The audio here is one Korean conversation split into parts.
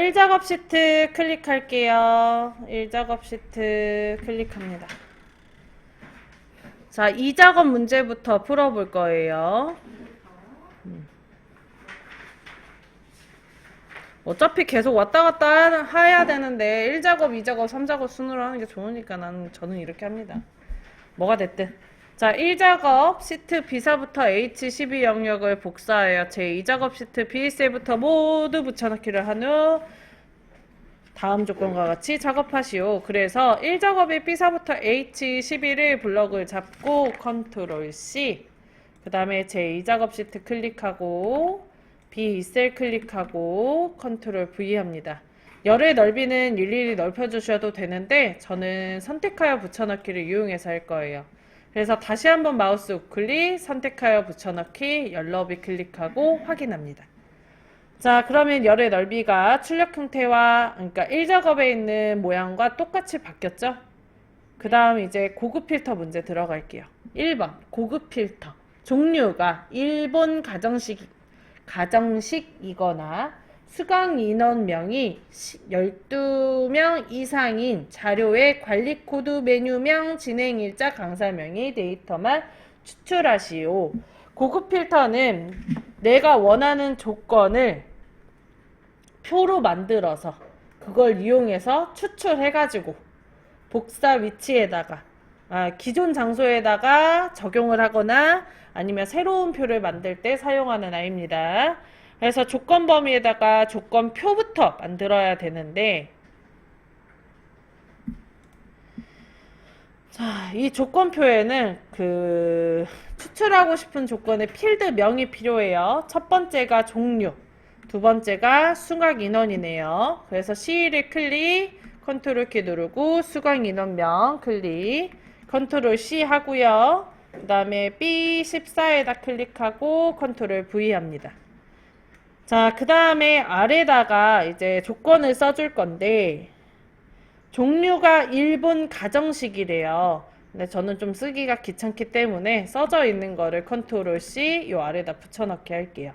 1작업 시트 클릭할게요. 1작업 시트 클릭합니다. 자, 2작업 문제부터 풀어볼 거예요. 어차피 계속 왔다 갔다 해야 되는데 1작업, 2작업, 3작업 순으로 하는 게 좋으니까 저는 이렇게 합니다. 뭐가 됐든. 자, 1작업 시트 B사부터 H12 영역을 복사하여 제2작업 시트 B셀부터 모두 붙여넣기를 한 후 다음 조건과 같이 작업하시오. 그래서 1작업의 B사부터 H12를 블럭을 잡고 컨트롤 C, 그 다음에 제2작업 시트 클릭하고 B2셀 클릭하고 컨트롤 V 합니다. 열의 넓이는 일일이 넓혀주셔도 되는데 저는 선택하여 붙여넣기를 이용해서 할 거예요. 그래서 다시 한번 마우스 우클릭, 선택하여 붙여넣기, 열 너비 클릭하고 확인합니다. 자, 그러면 열의 넓이가 출력 형태와 그러니까 1작업에 있는 모양과 똑같이 바뀌었죠? 그 다음 이제 고급 필터 문제 들어갈게요. 1번 고급 필터 종류가 일본 가정식이거나 수강 인원명이 12명 이상인 자료의 관리 코드 메뉴명 진행일자 강사명의 데이터만 추출하시오. 고급 필터는 내가 원하는 조건을 표로 만들어서 그걸 이용해서 추출해가지고 복사 위치에다가 기존 장소에다가 적용을 하거나 아니면 새로운 표를 만들 때 사용하는 아이입니다. 그래서 조건 범위에다가 조건표부터 만들어야 되는데 자, 이 조건표에는 추출하고 싶은 조건의 필드명이 필요해요. 첫 번째가 종류, 두 번째가 수강 인원이네요. 그래서 C1을 클릭, 컨트롤 키 누르고 수강 인원명 클릭, 컨트롤 C 하고요. 그 다음에 B14에다 클릭하고 컨트롤 V 합니다. 자, 그 다음에 아래다가 이제 조건을 써줄 건데 종류가 일본 가정식이래요. 근데 저는 좀 쓰기가 귀찮기 때문에 써져 있는 거를 컨트롤 C 요 아래다 붙여넣기 할게요.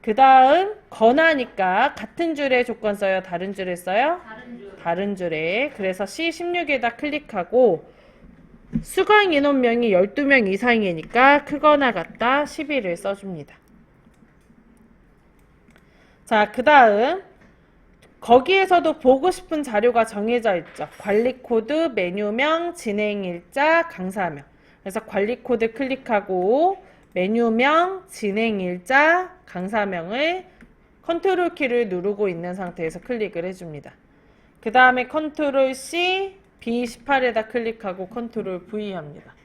그 다음 건하니까 같은 줄에 조건 써요? 다른 줄에 써요? 다른 줄에. 그래서 C16에다 클릭하고 수강 인원명이 12명 이상이니까 크거나 같다 11을 써줍니다. 자, 그 다음 거기에서도 보고 싶은 자료가 정해져 있죠. 관리 코드, 메뉴명, 진행일자, 강사명. 그래서 관리 코드 클릭하고 메뉴명, 진행일자, 강사명을 컨트롤 키를 누르고 있는 상태에서 클릭을 해줍니다. 그 다음에 컨트롤 C, B18에다 클릭하고 컨트롤 V 합니다.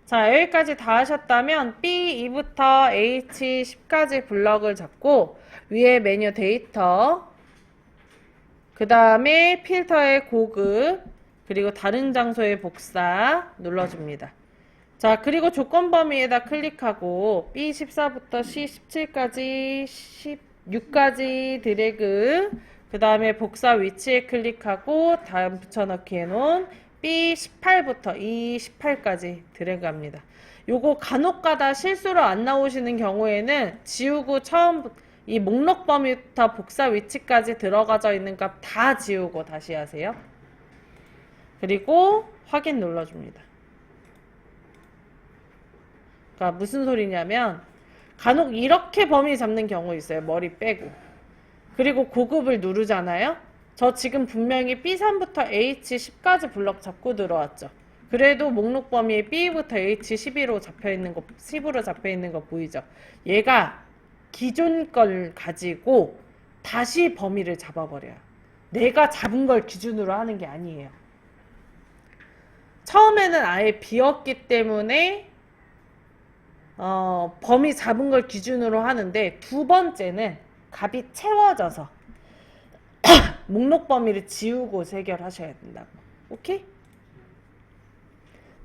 자, 여기까지 다 하셨다면 B2부터 H10까지 블럭을 잡고 위에 메뉴 데이터, 그 다음에 필터의 고급, 그리고 다른 장소의 복사 눌러줍니다. 자, 그리고 조건 범위에다 클릭하고 B14부터 C17까지 16까지 드래그, 그 다음에 복사 위치에 클릭하고 다음 붙여넣기 해놓은 B18부터 E18까지 드래그합니다. 요거 간혹가다 실수로 안 나오시는 경우에는 지우고 처음부터 이 목록 범위부터 복사 위치까지 들어가져 있는 값 다 지우고 다시 하세요. 그리고 확인 눌러줍니다. 그러니까 무슨 소리냐면 간혹 이렇게 범위 잡는 경우 있어요. 머리 빼고. 그리고 고급을 누르잖아요. 저 지금 분명히 B3부터 H10까지 블럭 잡고 들어왔죠. 그래도 목록 범위에 B부터 H11로 잡혀있는 거, 10으로 잡혀있는 거 보이죠? 얘가 기존 걸 가지고 다시 범위를 잡아버려요. 내가 잡은 걸 기준으로 하는 게 아니에요. 처음에는 아예 비었기 때문에 범위 잡은 걸 기준으로 하는데 두 번째는 값이 채워져서 목록 범위를 지우고 해결하셔야 된다고. 오케이?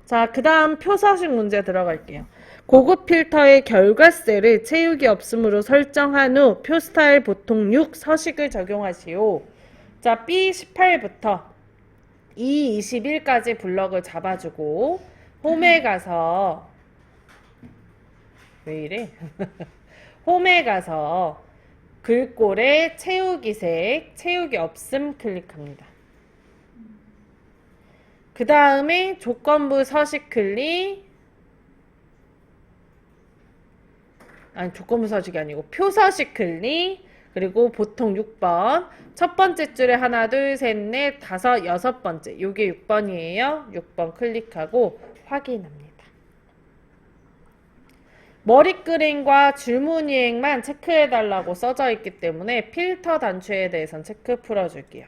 자, 그 다음 표서식 문제 들어갈게요. 고급 필터의 결과셀을 채우기 없음으로 설정한 후 표 스타일 보통 6 서식을 적용하시오. 자, B18부터 E21까지 블럭을 잡아주고 홈에 가서 왜 이래? 홈에 가서 글꼴에 채우기 색, 채우기 없음 클릭합니다. 그 다음에 조건부 서식 클릭, 아니 조건부 서식이 아니고 표서식 클릭, 그리고 보통 6번 첫 번째 줄에 하나 둘 셋 넷 다섯 여섯 번째 요게 6번이에요. 6번 클릭하고 확인합니다. 머리끄림과 줄무늬행만 체크해달라고 써져 있기 때문에 필터 단추에 대해서는 체크 풀어줄게요.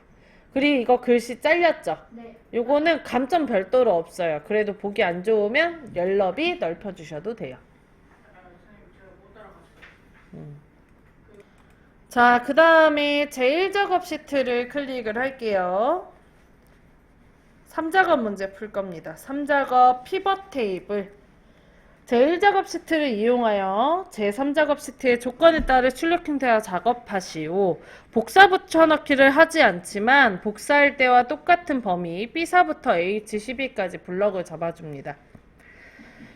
그리고 이거 글씨 잘렸죠? 네. 요거는 감점 별도로 없어요. 그래도 보기 안 좋으면 열너비 넓혀주셔도 돼요. 자, 그 다음에 제1작업 시트를 클릭을 할게요. 3작업 문제 풀 겁니다. 3작업 피벗 테이블. 제1작업 시트를 이용하여 제3작업 시트의 조건에 따라 출력 형태와 작업하시오. 복사 붙여넣기를 하지 않지만 복사할 때와 똑같은 범위 B사부터 H12까지 블럭을 잡아줍니다.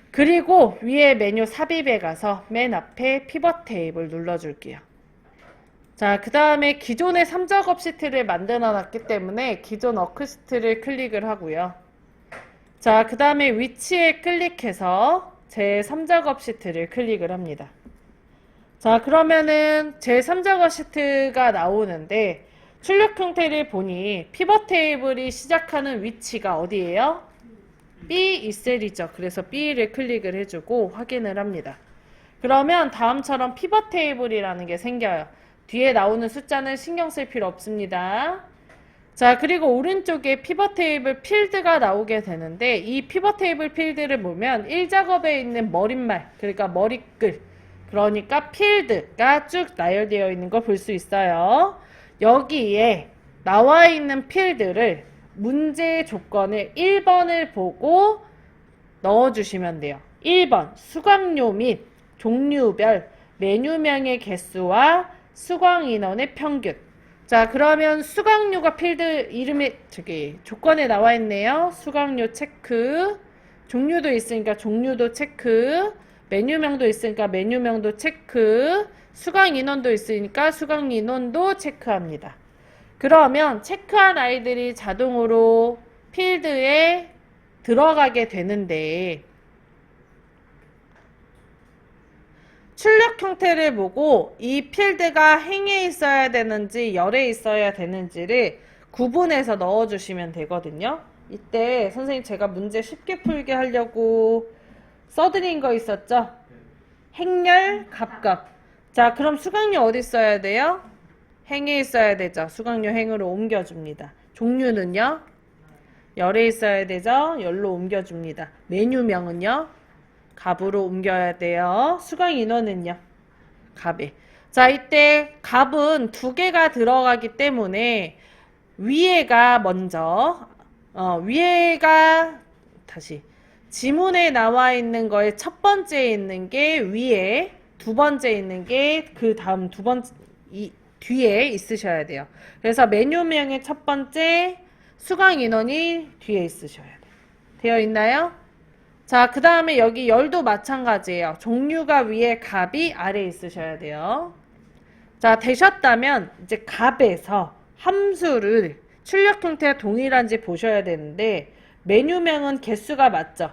그리고 위에 메뉴 삽입에 가서 맨 앞에 피벗 테이블 눌러줄게요. 자, 그 다음에 기존의 3작업 시트를 만들어 놨기 때문에 기존 워크시트를 클릭을 하고요. 자, 그 다음에 위치에 클릭해서 제 3작업 시트를 클릭을 합니다. 자, 그러면은 제 3작업 시트가 나오는데 출력 형태를 보니 피벗 테이블이 시작하는 위치가 어디예요? B2셀이죠. 그래서 B를 클릭을 해주고 확인을 합니다. 그러면 다음처럼 피벗 테이블이라는 게 생겨요. 뒤에 나오는 숫자는 신경 쓸 필요 없습니다. 자, 그리고 오른쪽에 피벗 테이블 필드가 나오게 되는데 이 피벗 테이블 필드를 보면 1작업에 있는 머릿말, 그러니까 머리글, 그러니까 필드가 쭉 나열되어 있는 걸 볼 수 있어요. 여기에 나와 있는 필드를 문제의 조건을 1번을 보고 넣어주시면 돼요. 1번 수강료 및 종류별 메뉴명의 개수와 수강 인원의 평균. 자, 그러면 수강료가 필드 이름이 조건에 나와 있네요. 수강료 체크. 종류도 있으니까 종류도 체크. 메뉴명도 있으니까 메뉴명도 체크. 수강 인원도 있으니까 수강 인원도 체크합니다. 그러면 체크한 아이들이 자동으로 필드에 들어가게 되는데 출력 형태를 보고 이 필드가 행에 있어야 되는지 열에 있어야 되는지를 구분해서 넣어주시면 되거든요. 이때 선생님 제가 문제 쉽게 풀게 하려고 써드린 거 있었죠? 행열, 갑갑. 자, 그럼 수강료 어디 써야 돼요? 행에 있어야 되죠. 수강료 행으로 옮겨줍니다. 종류는요? 열에 있어야 되죠. 열로 옮겨줍니다. 메뉴명은요? 갑으로 옮겨야 돼요. 수강 인원은요? 갑에. 자, 이때 갑은 2개가 들어가기 때문에 위에가 먼저 위에가 다시 지문에 나와 있는 거에 첫 번째에 있는 게 위에, 두 번째 있는 게 그 다음 두 번째 뒤에 있으셔야 돼요. 그래서 메뉴명의 첫 번째, 수강 인원이 뒤에 있으셔야 돼요. 되어 있나요? 자, 그 다음에 여기 열도 마찬가지예요. 종류가 위에, 갑이 아래에 있으셔야 돼요. 자, 되셨다면 이제 갑에서 함수를 출력 형태가 동일한지 보셔야 되는데 메뉴명은 개수가 맞죠?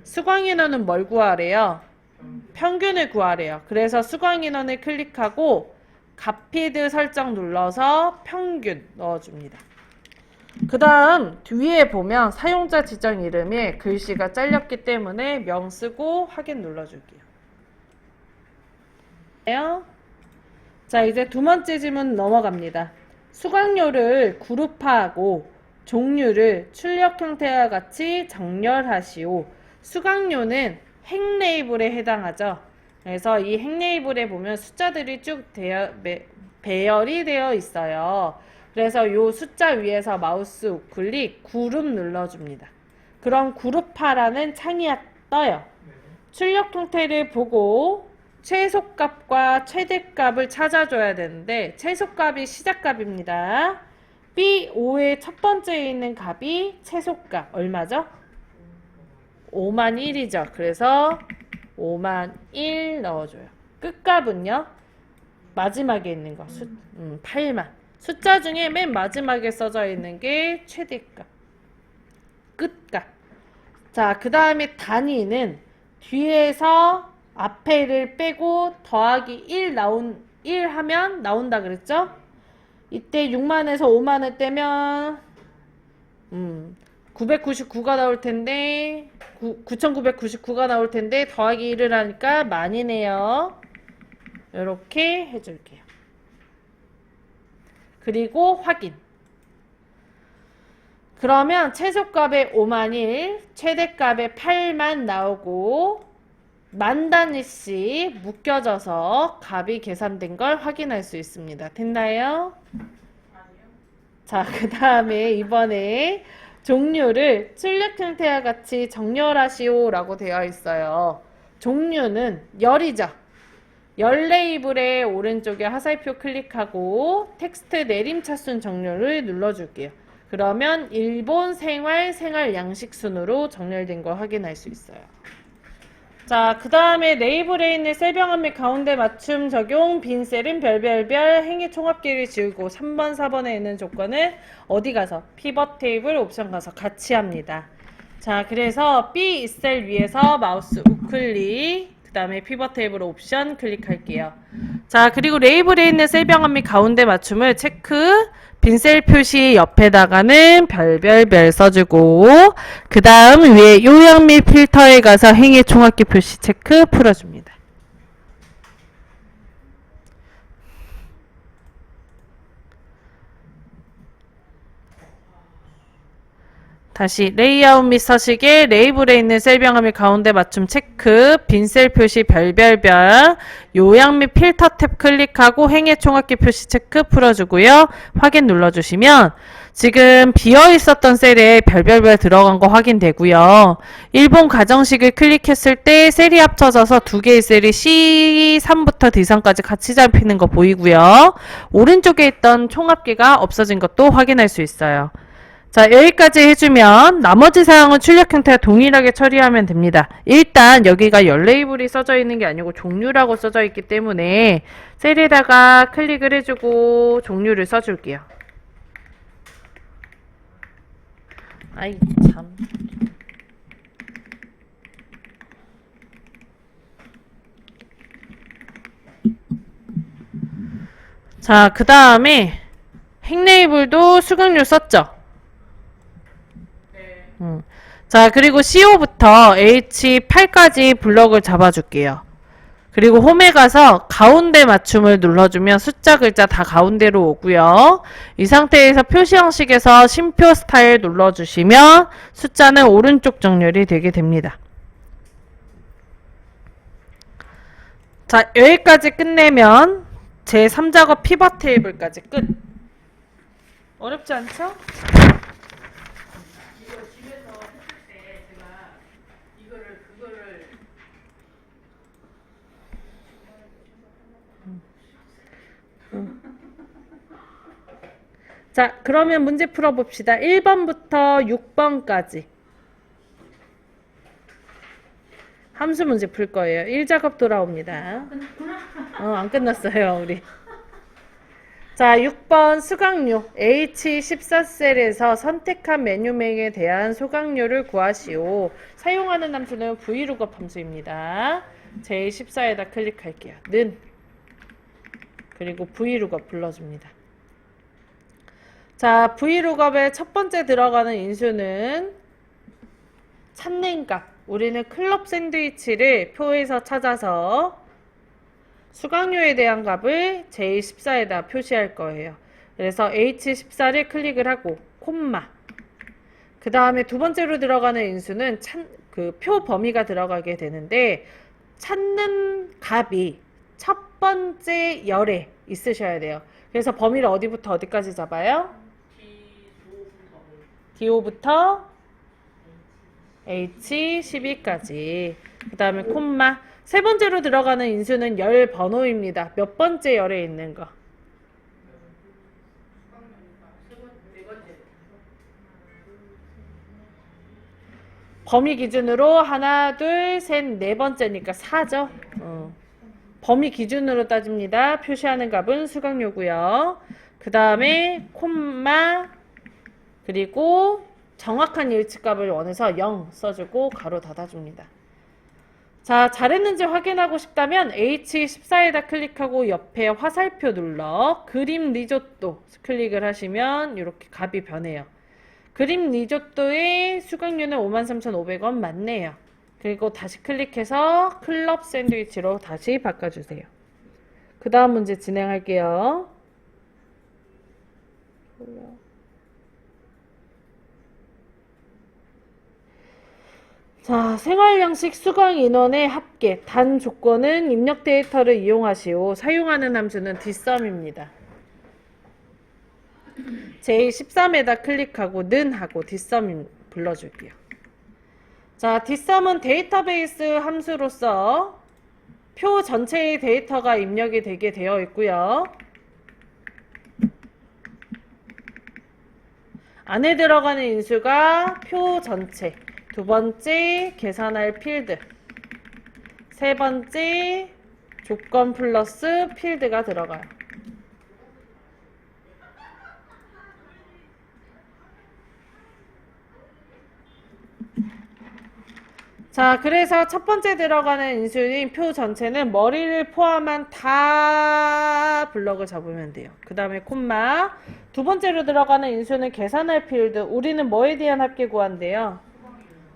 수강 인원은 뭘 구하래요? 평균을 구하래요. 그래서 수강 인원을 클릭하고 갑피드 설정 눌러서 평균 넣어줍니다. 그 다음 뒤에 보면 사용자 지정 이름에 글씨가 잘렸기 때문에 명 쓰고 확인 눌러줄게요. 자, 이제 두 번째 질문 넘어갑니다. 수강료를 그룹화하고 종류를 출력 형태와 같이 정렬하시오. 수강료는 행 레이블에 해당하죠. 그래서 이 행 레이블에 보면 숫자들이 쭉 배열이 되어 있어요. 그래서 이 숫자 위에서 마우스 우클릭 그룹 눌러줍니다. 그럼 그룹화라는 창이 떠요. 출력 형태를 보고 최소값과 최대값을 찾아줘야 되는데 최소값이 시작값입니다. B5의 첫 번째에 있는 값이 최소값 얼마죠? 5만 1이죠. 그래서 5만 1 넣어줘요. 끝값은요? 마지막에 있는 거. 8만. 숫자 중에 맨 마지막에 써져 있는 게 최대값. 끝값. 자, 그 다음에 단위는 뒤에서 앞에를 빼고 더하기 1 하면 나온다 그랬죠? 이때 6만에서 5만을 떼면 999가 나올 텐데 9999가 나올 텐데 더하기 1을 하니까 만이네요. 이렇게 해줄게요. 그리고 확인. 그러면 최소값에 5만 1, 최대값에 8만 나오고 만 단위씩 묶여져서 값이 계산된 걸 확인할 수 있습니다. 됐나요? 자, 그 다음에 이번에 종류를 출력 형태와 같이 정렬하시오 라고 되어 있어요. 종류는 열이죠. 열 레이블의 오른쪽에 화살표 클릭하고 텍스트 내림차순 정렬을 눌러줄게요. 그러면 일본 생활, 생활 양식 순으로 정렬된 걸 확인할 수 있어요. 자, 그 다음에 레이블에 있는 셀병합 및 가운데 맞춤 적용, 빈 셀은 별별별 행위 총합기를 지우고 3번, 4번에 있는 조건을 어디 가서? 피벗 테이블 옵션 가서 같이 합니다. 자, 그래서 B 셀 위에서 마우스 우클릭, 그 다음에 피벗 테이블 옵션 클릭할게요. 자, 그리고 레이블에 있는 셀병합 및 가운데 맞춤을 체크, 빈셀 표시 옆에다가는 별별별 써주고 그 다음 위에 요약 및 필터에 가서 행위 총합기 표시 체크 풀어줍니다. 다시 레이아웃 및 서식에 레이블에 있는 셀병합 및 가운데 맞춤 체크, 빈셀 표시 별별별, 요약 및 필터 탭 클릭하고 행위 총합기 표시 체크 풀어주고요. 확인 눌러주시면 지금 비어 있었던 셀에 별별별 들어간 거 확인되고요. 일본 가정식을 클릭했을 때 셀이 합쳐져서 두 개의 셀이 C3부터 D3까지 같이 잡히는 거 보이고요. 오른쪽에 있던 총합계가 없어진 것도 확인할 수 있어요. 자, 여기까지 해주면 나머지 사항은 출력 형태와 동일하게 처리하면 됩니다. 일단 여기가 열 레이블이 써져 있는 게 아니고 종류라고 써져 있기 때문에 셀에다가 클릭을 해주고 종류를 써줄게요. 아이 참. 자, 그 다음에 행 레이블도 수강료 썼죠? 자, 그리고 CO부터 H8까지 블럭을 잡아줄게요. 그리고 홈에 가서 가운데 맞춤을 눌러주면 숫자 글자 다 가운데로 오고요. 이 상태에서 표시 형식에서 심표 스타일 눌러주시면 숫자는 오른쪽 정렬이 되게 됩니다. 자, 여기까지 끝내면 제 3작업 피벗 테이블까지 끝. 어렵지 않죠? 자, 그러면 문제 풀어봅시다. 1번부터 6번까지. 함수 문제 풀 거예요. 1작업 돌아옵니다. 안 끝났어요, 우리. 자, 6번 수강료. H14셀에서 선택한 메뉴명에 대한 수강료를 구하시오. 사용하는 함수는 VLOOKUP 함수입니다. J14에다 클릭할게요. 는. 그리고 VLOOKUP 불러줍니다. 자, VLOOKUP의 첫 번째 들어가는 인수는 찾는 값. 우리는 클럽 샌드위치를 표에서 찾아서 수강료에 대한 값을 J14에다 표시할 거예요. 그래서 H14를 클릭을 하고 콤마. 그 다음에 두 번째로 들어가는 인수는 그 표 범위가 들어가게 되는데 찾는 값이 첫 번째 열에 있으셔야 돼요. 그래서 범위를 어디부터 어디까지 잡아요? D5부터 H12까지. 그 다음에 콤마. 세 번째로 들어가는 인수는 열 번호입니다. 몇 번째 열에 있는 거? 범위 기준으로 하나, 둘, 셋, 네 번째니까 4죠. 범위 기준으로 따집니다. 표시하는 값은 수강료고요. 그 다음에 콤마 그리고 정확한 일치값을 원해서 0 써주고 가로 닫아줍니다. 자, 잘했는지 확인하고 싶다면 H14에다 클릭하고 옆에 화살표 눌러 그림 리조또 클릭을 하시면 이렇게 값이 변해요. 그림 리조또의 수강료는 53,500원 맞네요. 그리고 다시 클릭해서 클럽 샌드위치로 다시 바꿔주세요. 그 다음 문제 진행할게요. 자, 생활양식 수강 인원의 합계 단 조건은 입력 데이터를 이용하시오. 사용하는 함수는 뒷섬입니다. J13에다 클릭하고 는 하고 뒷섬 불러줄게요. 자, 뒷섬은 데이터베이스 함수로서 표 전체의 데이터가 입력이 되게 되어 있고요. 안에 들어가는 인수가 표 전체, 두 번째 계산할 필드, 세 번째 조건 플러스 필드가 들어가요. 자, 그래서 첫 번째 들어가는 인수인 표 전체는 머리를 포함한 다 블럭을 잡으면 돼요. 그 다음에 콤마. 두 번째로 들어가는 인수는 계산할 필드. 우리는 뭐에 대한 합계 구한대요?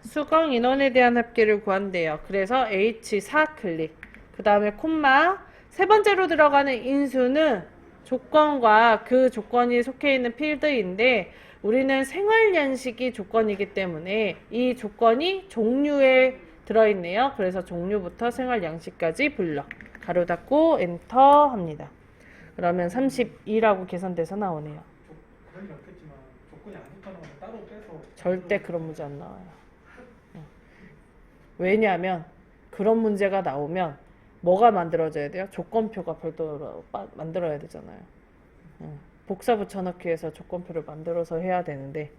수강 인원에 대한 합계를 구한대요. 그래서 H4 클릭. 그 다음에 콤마. 세 번째로 들어가는 인수는 조건과 그 조건이 속해 있는 필드인데 우리는 생활양식이 조건이기 때문에 이 조건이 종류에 들어있네요. 그래서 종류부터 생활양식까지 불러. 가로 닫고 엔터 합니다. 그러면 32라고 계산돼서 나오네요. 그런 게 없겠지만 조건이 안 좋다는 건 따로 빼서 절대 그런 문제 안 나와요. 왜냐하면 그런 문제가 나오면 뭐가 만들어져야 돼요? 조건표가 별도로 만들어야 되잖아요. 복사 붙여넣기 해서 조건표를 만들어서 해야 되는데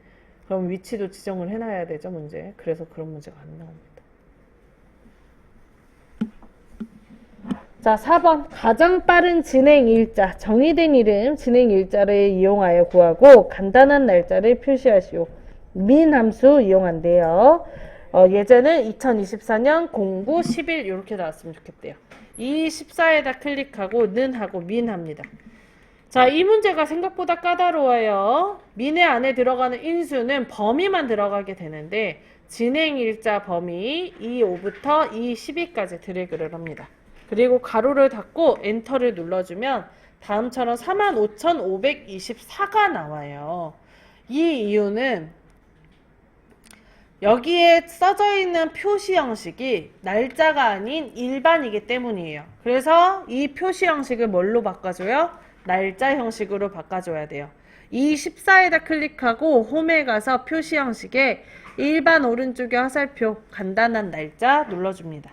그럼 위치도 지정을 해놔야 되죠, 문제. 그래서 그런 문제가 안 나옵니다. 자, 4번. 가장 빠른 진행 일자. 정의된 이름 진행 일자를 이용하여 구하고 간단한 날짜를 표시하시오. 민 함수 이용한대요. 예제는 2024년 09 10일 이렇게 나왔으면 좋겠대요. 이 14에다 클릭하고 는 하고 민 합니다. 자, 이 문제가 생각보다 까다로워요. 민의 안에 들어가는 인수는 범위만 들어가게 되는데 진행일자 범위 E5부터 E12까지 드래그를 합니다. 그리고 가로를 닫고 엔터를 눌러주면 다음처럼 45,524가 나와요. 이 이유는 여기에 써져 있는 표시 형식이 날짜가 아닌 일반이기 때문이에요. 그래서 이 표시 형식을 뭘로 바꿔줘요? 날짜 형식으로 바꿔줘야 돼요. 이 14에다 클릭하고 홈에 가서 표시 형식에 일반 오른쪽에 화살표 간단한 날짜 눌러줍니다.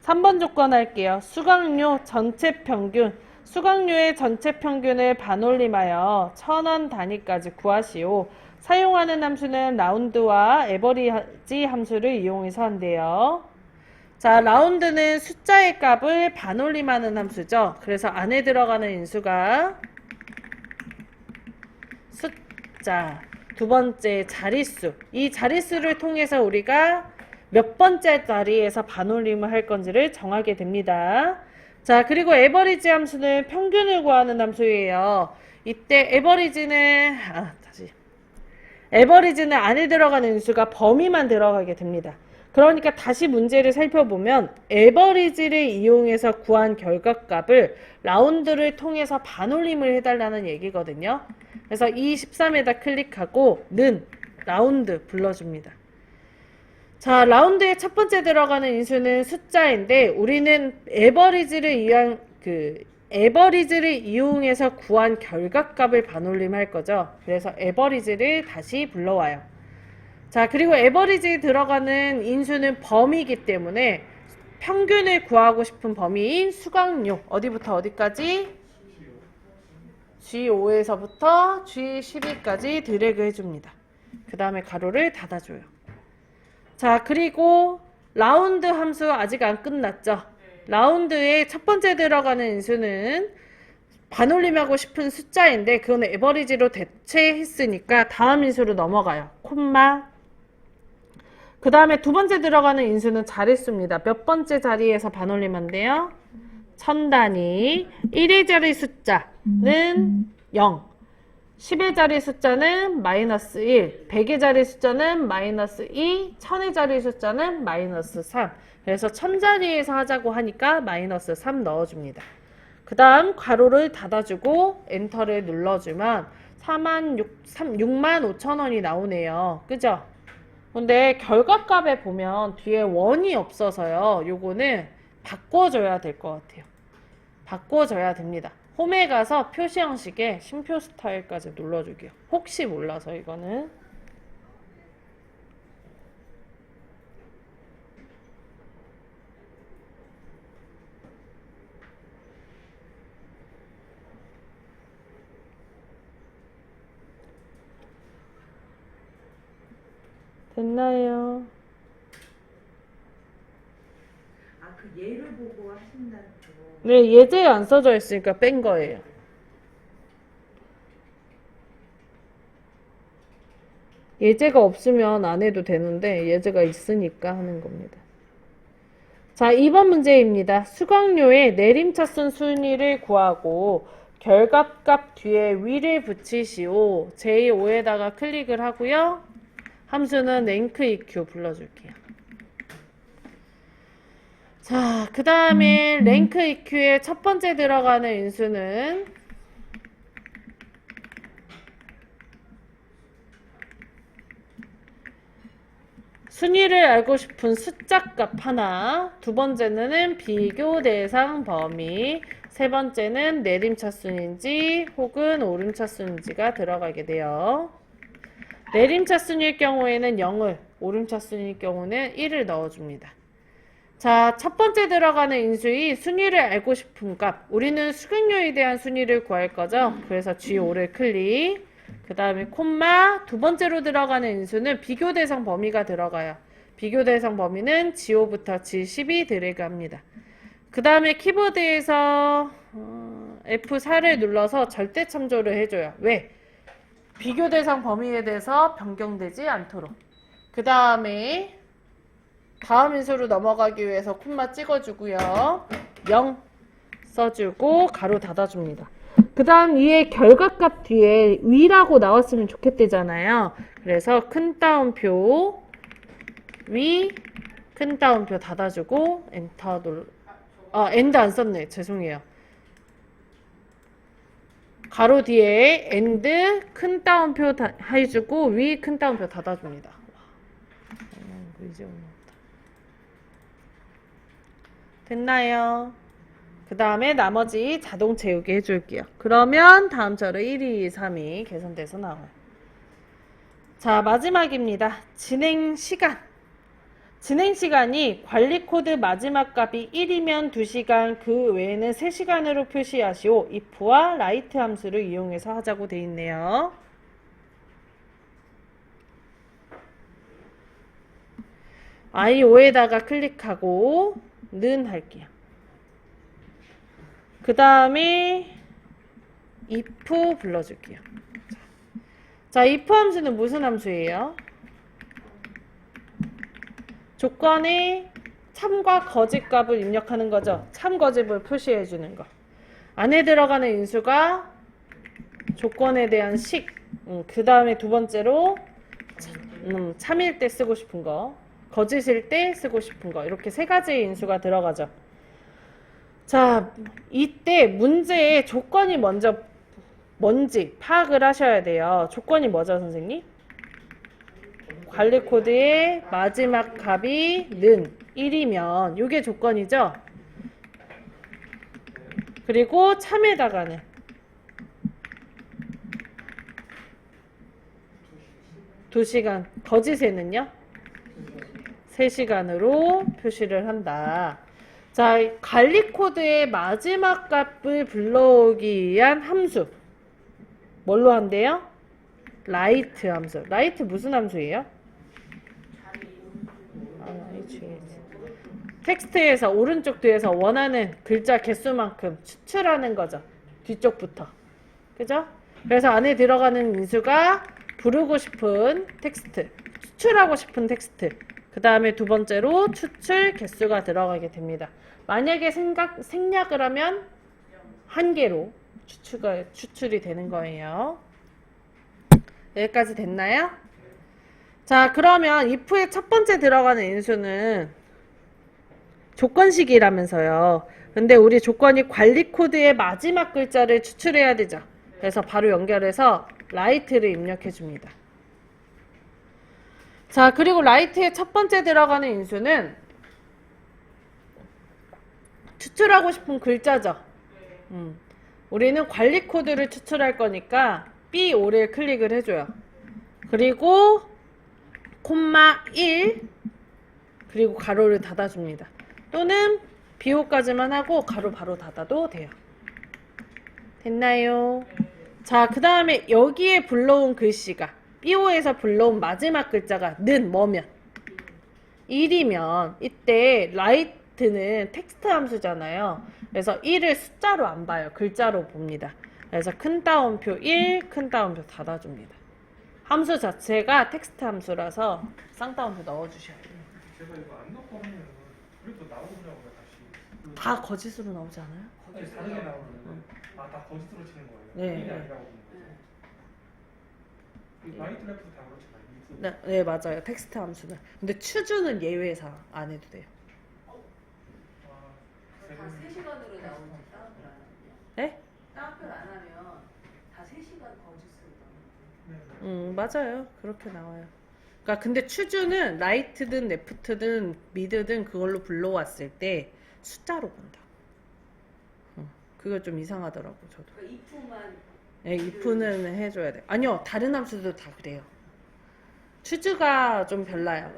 3번 조건 할게요. 수강료 전체 평균. 수강료의 전체 평균을 반올림하여 1,000원 단위까지 구하시오. 사용하는 함수는 라운드와 에버리지 함수를 이용해서 한대요. 자, 라운드는 숫자의 값을 반올림하는 함수죠. 그래서 안에 들어가는 인수가 숫자, 두 번째 자릿수. 이 자릿수를 통해서 우리가 몇 번째 자리에서 반올림을 할 건지를 정하게 됩니다. 자, 그리고 에버리지 함수는 평균을 구하는 함수예요. 이때 에버리지는 안에 들어가는 인수가 범위만 들어가게 됩니다. 그러니까 다시 문제를 살펴보면 에버리지를 이용해서 구한 결과값을 라운드를 통해서 반올림을 해달라는 얘기거든요. 그래서 이 13에다 클릭하고 는 라운드 불러줍니다. 자, 라운드의 첫 번째 들어가는 인수는 숫자인데 우리는 에버리지를 이용해서 구한 결과값을 반올림할 거죠. 그래서 에버리지를 다시 불러와요. 자, 그리고 에버리지에 들어가는 인수는 범위이기 때문에 평균을 구하고 싶은 범위인 수강료 어디부터 어디까지? G5에서부터 G12까지 드래그 해줍니다. 그 다음에 가로를 닫아줘요. 자, 그리고 라운드 함수 아직 안 끝났죠? 라운드의 첫 번째 들어가는 인수는 반올림하고 싶은 숫자인데 그건 에버리지로 대체했으니까 다음 인수로 넘어가요. 콤마. 그 다음에 두 번째 들어가는 인수는 자릿수입니다. 몇 번째 자리에서 반올림한대요? 천 단위. 1의 자리 숫자는 0. 10의 자리 숫자는 마이너스 1. 100의 자리 숫자는 마이너스 2. 1000의 자리 숫자는 마이너스 3. 그래서 1000자리에서 하자고 하니까 마이너스 3 넣어줍니다. 그 다음 괄호를 닫아주고 엔터를 눌러주면 65,000원이 나오네요. 그죠? 근데 결과값에 보면 뒤에 원이 없어서요. 요거는 바꿔줘야 될 것 같아요. 바꿔줘야 됩니다. 홈에 가서 표시 형식에 심표 스타일까지 눌러주게요. 혹시 몰라서 이거는. 됐나요? 아, 그 예를 보고 하신다는 거. 네, 예제에 안 써져 있으니까 뺀 거예요. 예제가 없으면 안 해도 되는데 예제가 있으니까 하는 겁니다. 자, 2번 문제입니다. 수강료의 내림차순 순위를 구하고 결과값 뒤에 위를 붙이시오. j5에다가 클릭을 하고요. 함수는 랭크 EQ 불러줄게요. 자, 그 다음에 랭크 EQ의 첫 번째 들어가는 인수는 순위를 알고 싶은 숫자값 하나, 두 번째는 비교 대상 범위, 세 번째는 내림차순인지 혹은 오름차순인지가 들어가게 돼요. 내림차순일 경우에는 0을, 오름차순일 경우는 1을 넣어줍니다. 자, 첫 번째 들어가는 인수의 순위를 알고 싶은 값. 우리는 수강료에 대한 순위를 구할 거죠. 그래서 G5를 클릭. 그 다음에 콤마. 두 번째로 들어가는 인수는 비교 대상 범위가 들어가요. 비교 대상 범위는 G5부터 G10이 드래그 합니다. 그 다음에 키보드에서 F4를 눌러서 절대 참조를 해줘요. 왜? 비교 대상 범위에 대해서 변경되지 않도록. 그 다음에 다음 인수로 넘어가기 위해서 콤마 찍어주고요. 0 써주고 가로 닫아줍니다. 그 다음 위에 결과값 뒤에 위라고 나왔으면 좋겠대잖아요. 그래서 큰 따옴표 위 큰 따옴표 닫아주고 엔터 엔드 안 썼네. 죄송해요. 가로 뒤에 엔드 큰 따옴표 해주고 위 큰 따옴표 닫아줍니다. 이제 됐나요? 그 다음에 나머지 자동 채우기 해줄게요. 그러면 다음 절을 1, 2, 3이 개선돼서 나와요. 자, 마지막입니다. 진행 시간. 진행 시간이 관리 코드 마지막 값이 1이면 2시간, 그 외에는 3시간으로 표시하시오. if와 write 함수를 이용해서 하자고 돼 있네요. i5에다가 클릭하고 는 할게요. 그 다음에 if 불러줄게요. 자, if 함수는 무슨 함수예요? 조건에 참과 거짓 값을 입력하는 거죠. 참 거짓을 표시해 주는 거. 안에 들어가는 인수가 조건에 대한 식. 그 다음에 두 번째로 참일 때 쓰고 싶은 거. 거짓일 때 쓰고 싶은 거. 이렇게 세 가지의 인수가 들어가죠. 자, 이때 문제의 조건이 뭔지 파악을 하셔야 돼요. 조건이 뭐죠, 선생님? 관리 코드의 마지막 값이 는 1이면 이게 조건이죠. 그리고 참에다가는 2시간, 거짓에는요 3시간으로 표시를 한다. 자, 관리 코드의 마지막 값을 불러오기 위한 함수 뭘로 한대요? write 함수. write 무슨 함수예요? 텍스트에서 오른쪽 뒤에서 원하는 글자 개수만큼 추출하는 거죠. 뒤쪽부터. 그죠? 그래서 안에 들어가는 인수가 부르고 싶은 텍스트, 추출하고 싶은 텍스트. 그 다음에 두 번째로 추출 개수가 들어가게 됩니다. 만약에 생략을 하면 한 개로 추출이 되는 거예요. 여기까지 됐나요? 자, 그러면 if의 첫 번째 들어가는 인수는 조건식이라면서요. 근데 우리 조건이 관리 코드의 마지막 글자를 추출해야 되죠. 그래서 바로 연결해서 라이트를 입력해 줍니다. 자, 그리고 라이트의 첫 번째 들어가는 인수는 추출하고 싶은 글자죠. 우리는 관리 코드를 추출할 거니까 B5를 클릭을 해줘요. 그리고 콤마 1 그리고 가로를 닫아줍니다. 또는 B5까지만 하고 가로 바로 닫아도 돼요. 됐나요? 자, 그 다음에 여기에 불러온 글씨가 B5에서 불러온 마지막 글자가 는 뭐면 1이면 이때 라이트는 텍스트 함수잖아요. 그래서 1을 숫자로 안 봐요. 글자로 봅니다. 그래서 큰 따옴표 1, 큰 따옴표 닫아줍니다. 함수 자체가 텍스트 함수라서 쌍따옴표 넣어주셔야 돼요. 제가 이거 안 넣고 하면 그게 또 나오더라고요 다시. 다 거짓으로 나오지 않아요? 갑자기 다르게 나오는데 다 거짓으로 치는 거예요. 네. 이게 아니라고 보는 거죠. 이 라이트 레프트 다 그렇잖아요. 네, 네, 맞아요. 텍스트 함수는. 근데 추주는 예외사 안 해도 돼요. 다 3시간으로 나오는 따옴표 안 하면요? 네? 따옴표를 안 하면 다 3시간 거짓으로 나오는 맞아요. 그렇게 나와요. 그러니까 근데 추주는 라이트든 레프트든 미드든 그걸로 불러왔을 때 숫자로 본다. 그거 좀 이상하더라고 저도. 그러니까 if만 네, if는 해줘야 돼. 아니요, 다른 함수도 다 그래요. 추주가 좀 별나요.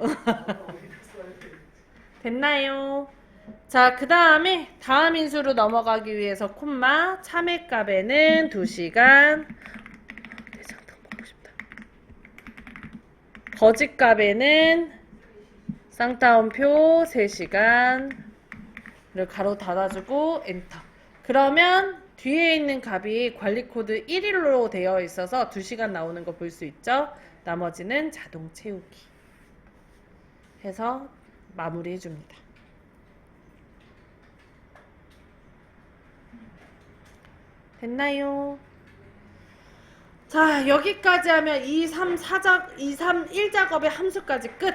됐나요? 자, 그 다음에 다음 인수로 넘어가기 위해서 콤마 참외 값에는 2시간. 대장탕 먹고 싶다. 거짓 값에는 쌍따옴표 3시간. 를 가로 닫아주고 엔터. 그러면 뒤에 있는 값이 관리 코드 1일로 되어 있어서 2시간 나오는 거 볼 수 있죠? 나머지는 자동 채우기 해서 마무리해 줍니다. 됐나요? 자, 여기까지 하면 2, 3, 1작업의 함수까지 끝!